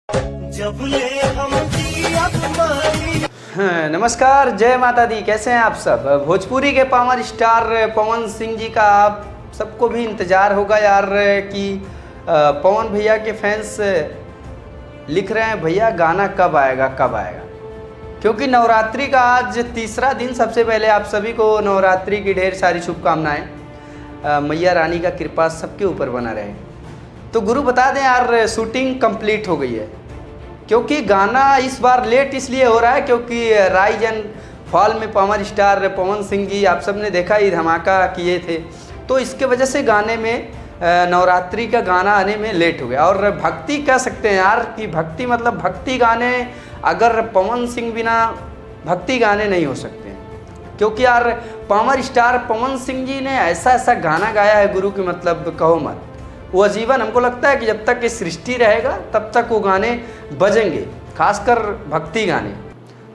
जब ले हम नमस्कार, जय माता दी। कैसे हैं आप सब। भोजपुरी के पावर स्टार पवन सिंह जी का आप सबको भी इंतज़ार होगा यार कि पवन भैया के फैंस लिख रहे हैं भैया गाना कब आएगा कब आएगा, क्योंकि नवरात्रि का आज तीसरा दिन। सबसे पहले आप सभी को नवरात्रि की ढेर सारी शुभकामनाएं। मैया रानी का कृपा सबके ऊपर बना रहे। तो गुरु बता दें यार, शूटिंग कंप्लीट हो गई है, क्योंकि गाना इस बार लेट इसलिए हो रहा है क्योंकि राइज एंड फॉल में पावर स्टार पवन सिंह जी आप सब ने देखा ही धमाका किए थे, तो इसके वजह से गाने में नवरात्रि का गाना आने में लेट हो गया। और भक्ति कह सकते हैं यार कि भक्ति मतलब भक्ति गाने अगर पवन सिंह बिना भक्ति गाने नहीं हो सकते हैं, क्योंकि यार पावर स्टार पवन सिंह जी ने ऐसा ऐसा गाना गाया है गुरु की मतलब कहो मत। वो आजीवन हमको लगता है कि जब तक ये सृष्टि रहेगा तब तक वो गाने बजेंगे, खासकर भक्ति गाने।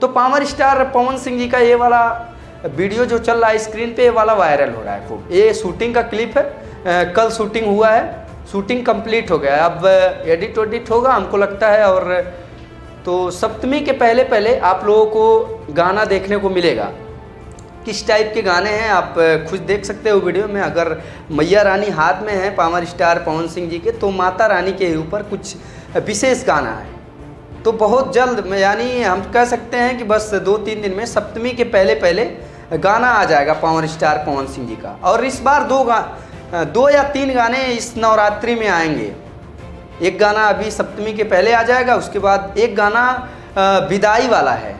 तो पावर स्टार पवन सिंह जी का ये वाला वीडियो जो चल रहा है स्क्रीन पे, ये वाला वायरल हो रहा है खूब। ये शूटिंग का क्लिप है, कल शूटिंग हुआ है, शूटिंग कंप्लीट हो गया है, अब एडिट होगा हमको लगता है। और तो सप्तमी के पहले पहले आप लोगों को गाना देखने को मिलेगा। किस टाइप के गाने हैं आप खुद देख सकते हो वीडियो में। अगर मैया रानी हाथ में है पावर स्टार पवन सिंह जी के, तो माता रानी के ऊपर कुछ विशेष गाना है। तो बहुत जल्द यानी हम कह सकते हैं कि बस 2-3 दिन में सप्तमी के पहले पहले गाना आ जाएगा पावर स्टार पवन सिंह जी का। और इस बार 2 या 3 गाने इस नवरात्रि में आएंगे। एक गाना अभी सप्तमी के पहले आ जाएगा, उसके बाद एक गाना विदाई वाला है,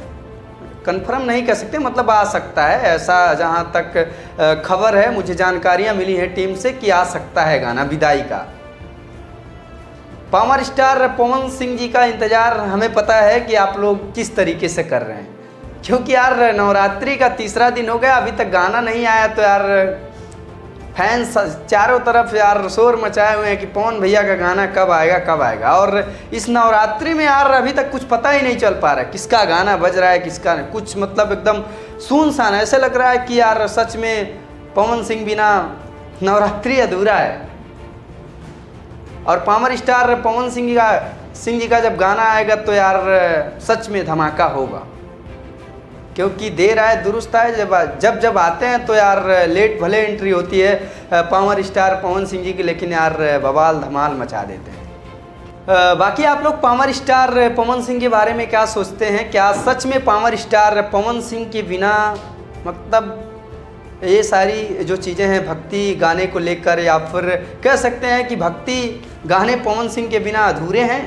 कंफर्म नहीं कह सकते, मतलब आ सकता है ऐसा, जहाँ तक खबर है मुझे जानकारियाँ मिली हैं टीम से कि आ सकता है गाना विदाई का। पावर स्टार पवन सिंह जी का इंतज़ार हमें पता है कि आप लोग किस तरीके से कर रहे हैं, क्योंकि यार नवरात्रि का तीसरा दिन हो गया, अभी तक गाना नहीं आया। तो यार फैंस चारों तरफ यार शोर मचाए हुए हैं कि पवन भैया का गाना कब आएगा कब आएगा। और इस नवरात्रि में यार अभी तक कुछ पता ही नहीं चल पा रहा है किसका गाना बज रहा है किसका नहीं। कुछ मतलब एकदम सुनसान, ऐसे लग रहा है कि यार सच में पवन सिंह बिना नवरात्रि अधूरा है। और पावर स्टार पवन सिंह जी का जब गाना आएगा तो यार सच में धमाका होगा, क्योंकि देर आए दुरुस्त आए। जब आते हैं तो यार लेट भले एंट्री होती है पावर स्टार पवन सिंह जी की, लेकिन यार बवाल धमाल मचा देते हैं। बाकी आप लोग पावर स्टार पवन सिंह के बारे में क्या सोचते हैं। क्या सच में पावर स्टार पवन सिंह के बिना मतलब ये सारी जो चीज़ें हैं भक्ति गाने को लेकर, या फिर कह सकते हैं कि भक्ति गाने पवन सिंह के बिना अधूरे हैं।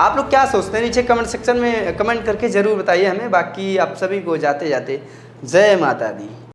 आप लोग क्या सोचते हैं नीचे कमेंट सेक्शन में कमेंट करके ज़रूर बताइए हमें। बाकी आप सभी को जाते जाते जय माता दी।